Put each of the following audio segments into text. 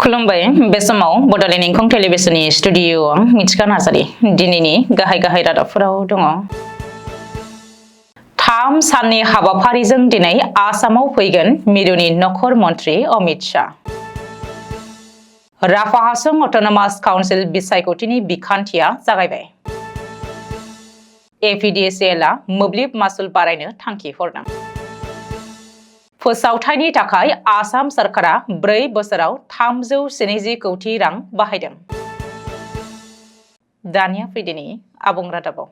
खुलुमबाय बे समाव बड'लेण्ड इंखं टेलिभिजननि स्टुडिअ'आव मिथिखा नार्जारि दिनैनि गाहाय रादाबफोराव दङ। 3 साननि हाबाफारिजों दिनै आसामाव फैगोन मिरुनि नखर मन्त्रि अमित शाह। राफा हासं अट'नमास काउन्सिल बिसायख'थिनि बिखान्थिया जागायबाय। एपिडिसिएलआ मोब्लिब मासुल बारायनो थांखि हरदों। फोसावथायनि थाखाय आसाम सरकारा 4 बोसोराव 370 कौटि रां बाहायदों। दानिया फैदिनि आबुं रादाबाव।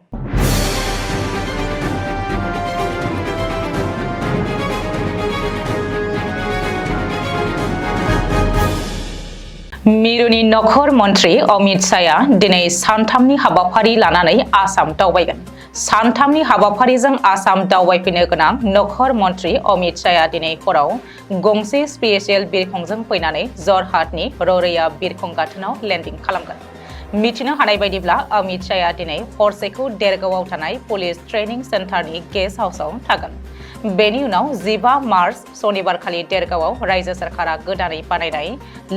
मिरुनि नखर मन्त्रि अमित शाहआ दिनै सानथामनि हाबाफारि लानानै आसाम दावबायगोन। सानथामनि हाबाफारिजों आसाम दावबायफैनो गोनां नखर मन्त्रि अमित शाहआ दिनै हराव गंसे स्पेसियेल बिरखंजों फैनानै जरहाटनि रौरैया बिरखं गाथोनाव लेन्डिं खालामगोन। मिथिनो हानाय बायदिब्ला अमित शाहआ दिनै हरसेखौ देरगावआव थानाय पुलिस ट्रेनिं सेन्टारनि गेस्ट हाउसआव थागोन। बेनि उनाव 15 मार्च सनिबारखालि देरगावआव रायजो सरकारा गोदानै बानायनाय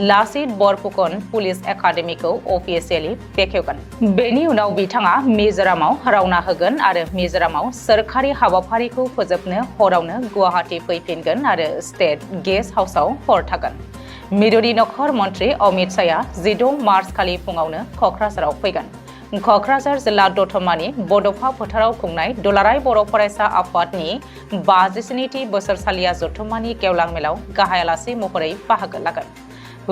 लासित बरफुकन पुलिस एकाडेमिखौ अफिसियेलि बेखेवगोन। बेनि उनाव बिथाङा मिजोरामाव रवाना होगोन आरो मिजोरामाव सोरखारि हाबाफारिखौ फोजोबनो हरावनो गुवाहाटी फैफिनगोन आरो स्टेट गेस्ट हाउसआव हर थागोन। मिरुनि नखर मन्त्रि अमित शाहआ 16 मार्च खालि फुङावनो क'क्राझाराव फैगोन। क'क्राझार जिल्ला दतमानि बड'फा फोथाराव खुंनाय दुलाराय बर' फरायसा आफादनि 57थि बोसोरसालिया जथुम्मानि गेवलां मेलाव गाहाय आलासि महरै बाहागो लागोन।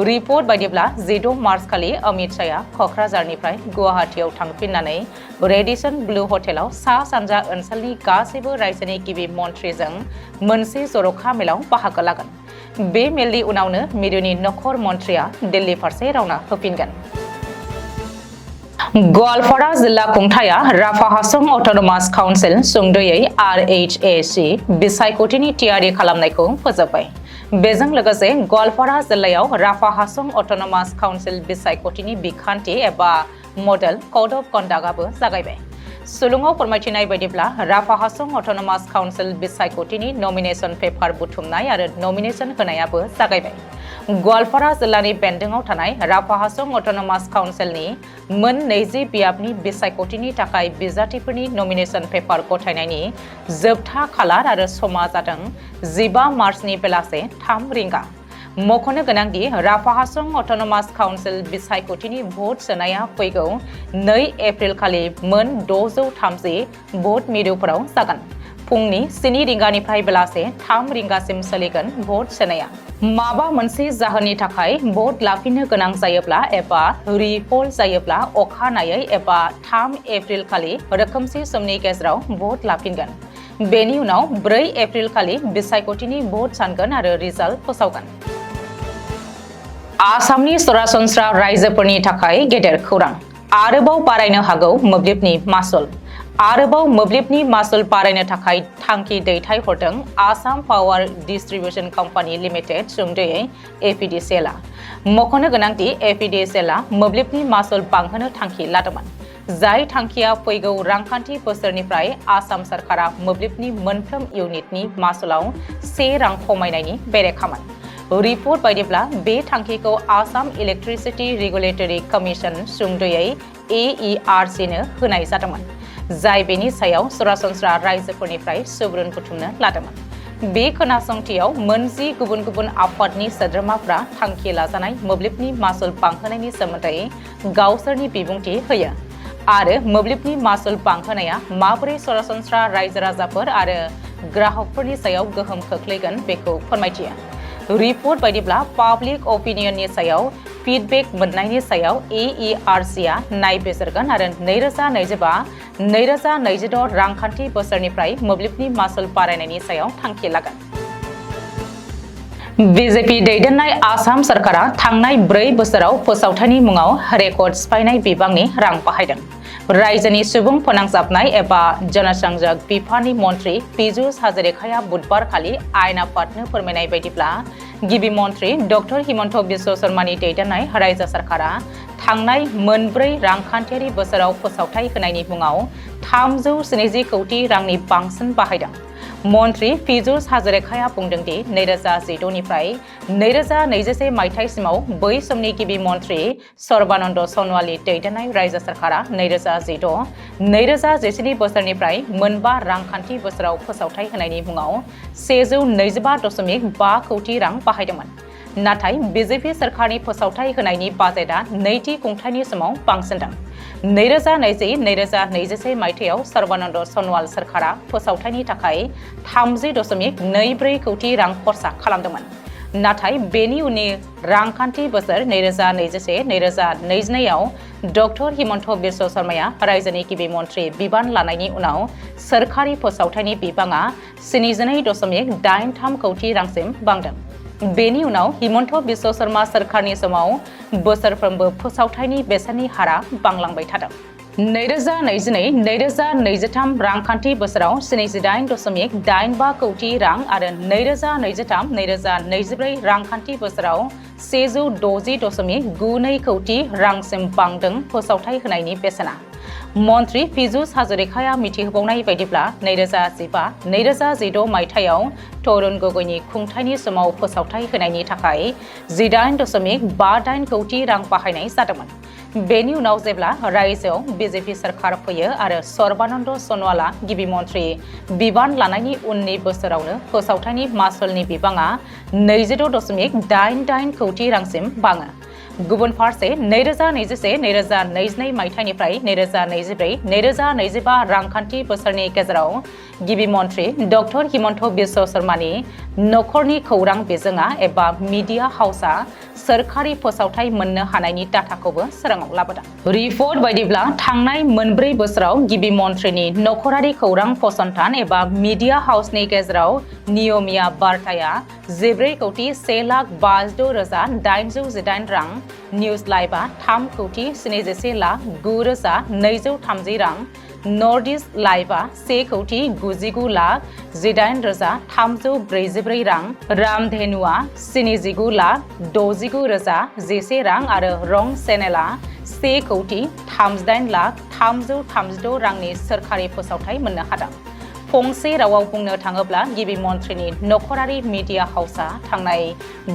रिपर्ट बायदिब्ला 16 मार्च खालि अमित शाहआ क'क्राझारनिफ्राय गुवाहाटीआव थांफिननानै रेडिसन ब्लु हटेलाव सा सानजा ओनसोलनि गासैबो रायजोनि गिबि मन्थ्रिजों मोनसे जर'खा मेलाव बाहागो लागोन। बे मेलनि उनावनो मिरुनि नखर मन्थ्रिया दिल्ली फारसे रवाना होफिनगोन। गवालपारा जिल्ला खुंथाया राफा हासं अट'नमास काउन्सिल सुंद'यै RHAC बिसायख'थिनि थियारि खालामनायखौ फोजोबबाय। बेजों लोगोसे गवालपारा जिल्लायाव राफा हासं अट'नमास काउन्सिल बिसायख'थिनि बिखान्थि एबा मडेल कड अफ कन्डाक्टआबो जागायबाय। सुलुङाव फोरमायथिनाय बायदिब्ला राफा हासं अट'नमास काउन्सिल बिसायख'थिनि नमिनेशन पेपार बुथुमनाय आरो नमिनेशन होनायाबो जागायबाय। गवालपारा जिल्लानि बेन्दोङाव थानाय राफा हासं अट'नमास काउन्सिलनि मोन 20 बियाबनि बिसायख'थिनि थाखाय बिजाथिफोरनि नमिनेशन पेपार गथायनायनि जोबथा खालार आरो समा जादों 15 मार्चनि बेलासे 3 रिंगा। मख'नो गोनांदि राफा हासं अट'नमास काउन्सिल बिसायख'थिनि भट सोनाया फैगौ 2 एप्रिल खालि मोन 630 भट मिरुफोराव जागोन। फुंनि 7 रिंगानिफ्राय बेलासे 3 रिंगासिम सोलिगोन भट सोनाया। माबा मोनसे जाहोननि थाखाय भट लाफिननो गोनां जायोब्ला एबा रिपल जायोब्ला अखानायै एबा 3 एप्रिल खालि रोखोमसे समनि गेजेराव भट लाफिनगोन। बेनि उनाव 4 एप्रिल खालि बिसायख'थिनि भट सानगोन आरो रिजाल्ट फोसावगोन। आसामनि सरासनस्रा रायजोफोरनि थाखाय गेदेर खौरां। आरोबाव बारायनो हागौ मोब्लिबनि मासुल। आरोबाव मोब्लिबनि मासुल बारायनो थाखाय थांखि दैथायहरदों आसाम पावार डिस्ट्रिबिउशन कम्पानि लिमिटेड सुंद'यै एपिडिसिएलआ। मख'नो गोनांदि एपिडिसिएलआ मोब्लिबनि मासुल बांहोनो थांखि लादोंमोन। जाय थांखिया फैगौ रांखान्थि बोसोरनिफ्राय आसाम सरकारा मोब्लिबनि मोनफ्रोम इउनिटनि मासुलाव 1 रां खमायनायनि बेरेखामोन। रिपर्ट बायदिब्ला बे थांखिखौ आसाम इलेक्ट्रिसिटि रेगुलेटरि कमिसन सुंद'यै AERC नो होनाय जादोंमोन। जाय बेनि सायाव सरासनस्रा रायजोफोरनिफ्राय सुबुरुन बुथुमनो लादोंमोन। बे खोनासंथियाव मोन 10 गुबुन गुबुन आफादनि सोद्रोमाफ्रा थांखि लाजानाय मोब्लिबनि मासुल बांहोनायनि सोमोन्दै गावसोरनि बिबुंथि होयो आरो मोब्लिबनि मासुल बांहोनाया माबोरै सरासनस्रा रायजो राजाफोर आरो ग्राहकफोरनि सायाव गोहोम खोख्लैगोन बेखौ फोरमायथियो। रिपर्ट बायदिब्ला पाब्लिक अपिनियननि सायाव फिडबेक मोननायनि सायाव AERCआ नायबिजिरगोन आरो 2025-2026 रांखान्थि बोसोरनिफ्राय मोब्लिबनि मासुल बारायनायनि सायाव थांखि लागोन। बीजेपी दैदेननाय आसाम सरकारा थांनाय 4 बोसोराव फोसावथायनि मुङाव रेकर्ड सिफायनाय बिबांनि रां बाहायदों। रायजोनि सुबुं फोनांजाबनाय एबा जनसंजोग बिफाननि मन्थ्रि पीयूष हाजरिकाया बुधबारखालि आयेन आफादनो फोरमायनाय बायदिब्ला गिबि मन्थ्रि डक्टर हिमन्त बिश्व शर्मानि दैदेननाय रायजो सरकारा थांनाय मोन 4 रांखान्थियारि बोसोराव फोसावथाय होनायनि मुङाव 370 कौटि रांनि बांसिन बाहायदों। मन्त्रि पीयूष हाजरिकाया बुंदों दि 2016 निफ्राय 2021 मायथाइसिमाव बै समनि गिबि मन्त्रि सर्बानन्द सन'वालनि दैदेननाय रायजो सरकारा 2016-2017 बोसोरनिफ्राय मोनबा रांखान्थि बोसोराव फोसावथाय होनायनि मुङाव 125.5 कौटि रां बाहायदोंमोन। नाथाय बीजेपी सरकारनि फोसावथाय होनायनि बाजेटआ नैथि खुंथायनि समाव बांसिनदों। 2020-2021 मायथाइयाव सर्बानन्द सन'वाल सरकारा फोसावथायनि थाखाय 30.24 कौटि रां खरसा खालामदोंमोन। नाथाय बेनि उननि रांखान्थि बोसोर 2021-2022 आव डक्टर हिमन्त बिश्व शर्माया रायजोनि गिबि मन्त्रि बिबान लानायनि उनाव सोरखारि फोसावथायनि बिबाङा 72.83 कौटि रांसिम बांदों। बेनि उनाव हिमन्त बिश्व शर्मा सरकारनि समाव बोसोरफ्रोमबो फोसावथायनि बेसेननि हारा बांलांबाय थादों। 2022-2023 रांखान्थि बोसोराव 78.85 कौटि रां आरो 2023-2024 रांखान्थि बोसोराव 160.92 कौटि रांसिम बांदों फोसावथाय होनायनि बेसेना। मन्त्रि पीयूष हाजरिकाया मिथिहोबावनाय बायदिब्ला 2015-2016 मायथाइयाव तरुण गगैनि खुंथायनि समाव फोसावथाय होनायनि थाखाय 18.58 कौटि रां बाहायनाय जादोंमोन। बेनि उनाव जेब्ला रायजोआव बीजेपी सरकार फैयो आरो सर्बानन्द सन'वालआ गिबि मन्त्रि बिबान लानायनि उननि बोसोरावनो फोसावथायनि मासुलनि बिबाङा 26.88 कौटि रांसिम बाङो। गुबुन फारसे 2021-2022 मायथाइनिफ्राय 2024-2025 रांखान्थि बोसोरनि गेजेराव गिबि मन्त्रि डक्टर हिमन्त बिश्व शर्मानि नखरनि खौरां बिजोङा एबा मिडिया हाउसआ सोरखारि फोसावथाय मोननो हानायनि डाटाखौबो सोराङाव लाबोदों। रिपर्ट बायदिब्ला थांनाय मोनब्रै बोसोराव गिबि मन्थ्रिनि नखरारि खौरां फसंथान एबा मिडिया हाउसनि गेजेराव नियमिया बार्ताया 14,56,818 रां, निउज लाइभआ 3,77,9,230 रां, नर्थ इस्ट लाइभआ 1,99,18,344 रां, रामधेनुआ 79,69,011 रां आरो रं चेनेलआ 1,38,38,336 रांनि सोरखारि फोसावथाय मोननो हादों। फंसे रावाव बुंनो थाङोब्ला गिबि मन्थ्रिनि नखरारि मिडिया हाउसआ थांनाय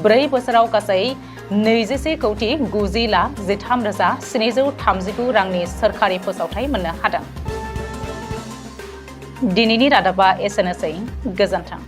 4 बोसोराव गासै 21,13,13,739 रांनि सोरखारि फोसावथाय मोननो हादों। दिनैनि रादाबा एसेनोसै। गोजोन्थों।